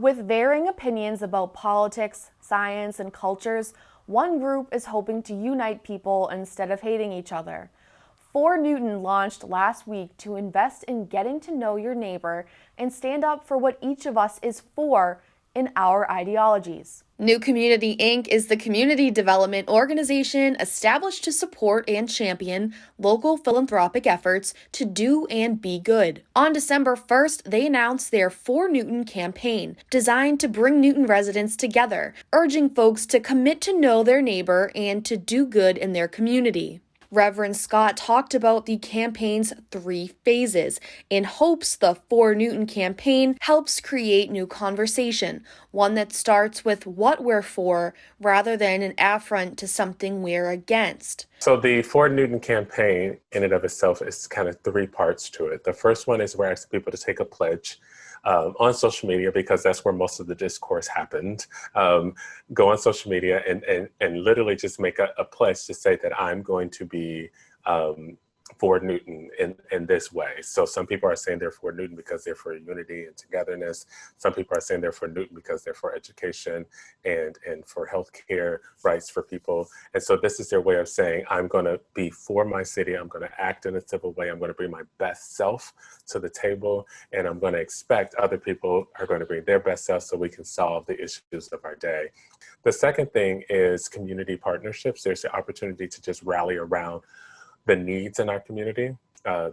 With varying opinions about politics, science, and cultures, one group is hoping to unite people instead of hating each other. 4 Newton launched last week to invest in getting to know your neighbor and stand up for what each of us is for in our ideologies. New Community Inc. is the community development organization established to support and champion local philanthropic efforts to do and be good. On December 1st, they announced their For Newton campaign, designed to bring Newton residents together, urging folks to commit to know their neighbor and to do good in their community. Reverend Scott talked about the campaign's 3 phases and hopes the For Newton campaign helps create new conversation, one that starts with what we're for rather than an affront to something we're against. So the For Newton campaign in and of itself is kind of 3 parts to it. The first one is we're asking people to take a pledge on social media, because that's where most of the discourse happened. Go on social media and literally just make a pledge to say that I'm going to be for Newton in this way. So some people are saying they're for Newton because they're for unity and togetherness. Some people are saying they're for Newton because they're for education and for healthcare rights for people. And so this is their way of saying, I'm going to be for my city. I'm going to act in a civil way. I'm going to bring my best self to the table. And I'm going to expect other people are going to bring their best self so we can solve the issues of our day. The second thing is community partnerships. There's the opportunity to just rally around the needs in our community.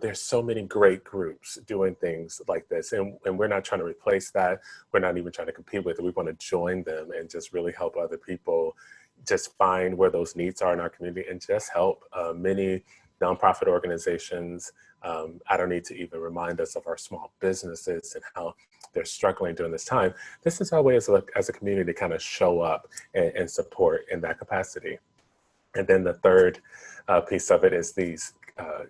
There's so many great groups doing things like this, and we're not trying to replace that. We're not even trying to compete with it. We want to join them and just really help other people just find where those needs are in our community and just help. Many nonprofit organizations, I don't need to even remind us of our small businesses and how they're struggling during this time. This is our way as a community to kind of show up and support in that capacity. And then the third piece of it is these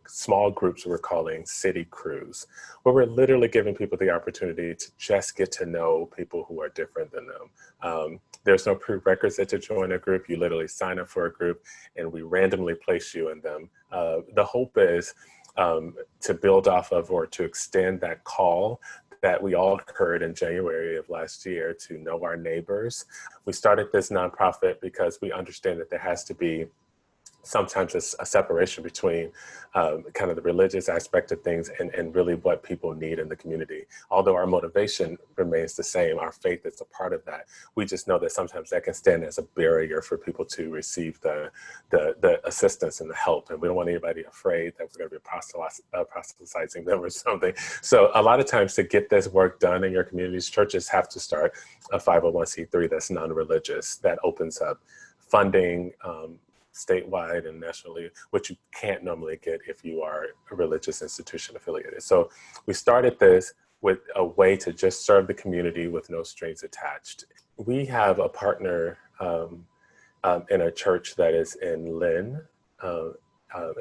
small groups we're calling city crews, where we're literally giving people the opportunity to just get to know people who are different than them. There's no prerequisite to join a group. You literally sign up for a group and we randomly place you in them. The hope is to build off of or to extend that call that we all heard in January of last year to know our neighbors. We started this nonprofit because we understand that there has to be sometimes a separation between kind of the religious aspect of things and really what people need in the community. Although our motivation remains the same, our faith is a part of that. We just know that sometimes that can stand as a barrier for people to receive the assistance and the help. And we don't want anybody afraid that we're going to be proselytizing them or something. So a lot of times to get this work done in your communities, churches have to start a 501c3 that's non-religious, that opens up funding, statewide and nationally, which you can't normally get if you are a religious institution affiliated. So we started this with a way to just serve the community with no strings attached. We have a partner in a church that is in Lynn.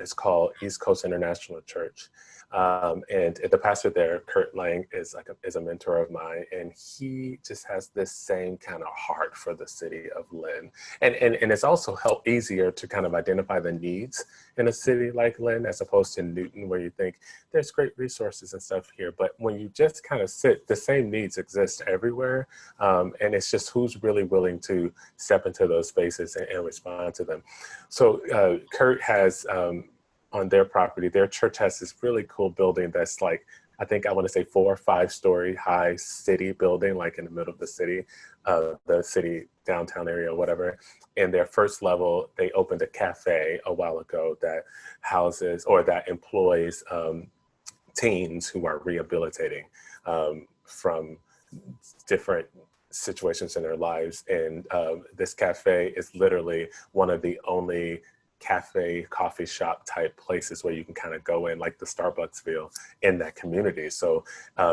It's called East Coast International Church. And the pastor there, Kurt Lang, is a mentor of mine, and he just has this same kind of heart for the city of Lynn. And it's also easier to kind of identify the needs in a city like Lynn as opposed to Newton, where you think there's great resources and stuff here. But when you just kind of sit, the same needs exist everywhere. And it's just who's really willing to step into those spaces and respond to them. So Kurt has, on their property, their church has this really cool building that's like, I think I want to say 4 or 5 story high city building, like in the middle of the city downtown area or whatever. In their first level, they opened a cafe a while ago that houses or that employs teens who are rehabilitating from different situations in their lives. And this cafe is literally one of the only cafe, coffee shop type places where you can kind of go in, like the Starbucks feel in that community. So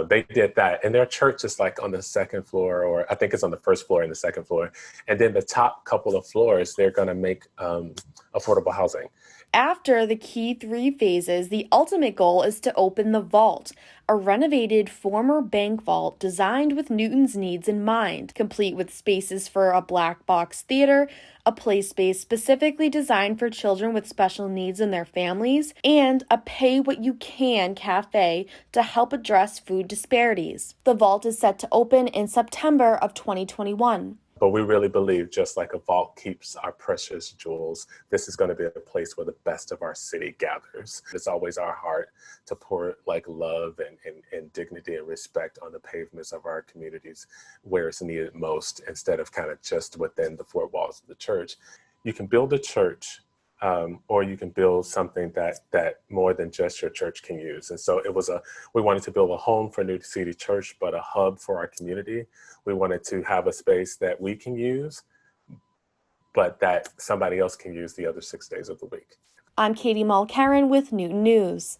they did that. And their church is like on the 2nd floor, or I think it's on the 1st floor and the 2nd floor. And then the top couple of floors, they're going to make affordable housing. After the key 3 phases, the ultimate goal is to open the vault, a renovated former bank vault designed with Newton's needs in mind, complete with spaces for a black box theater, a play space specifically designed for children with special needs and their families, and a pay what you can cafe to help address food disparities. The vault is set to open in September of 2021. But we really believe, just like a vault keeps our precious jewels, this is going to be a place where the best of our city gathers. It's always our heart to pour like love and dignity and respect on the pavements of our communities where it's needed most, instead of kind of just within the four walls of the church. You can build a church, or you can build something that more than just your church can use. And so we wanted to build a home for New City Church, but a hub for our community. We wanted to have a space that we can use, but that somebody else can use the other 6 days of the week. I'm Katie Mulcairn with Newton News.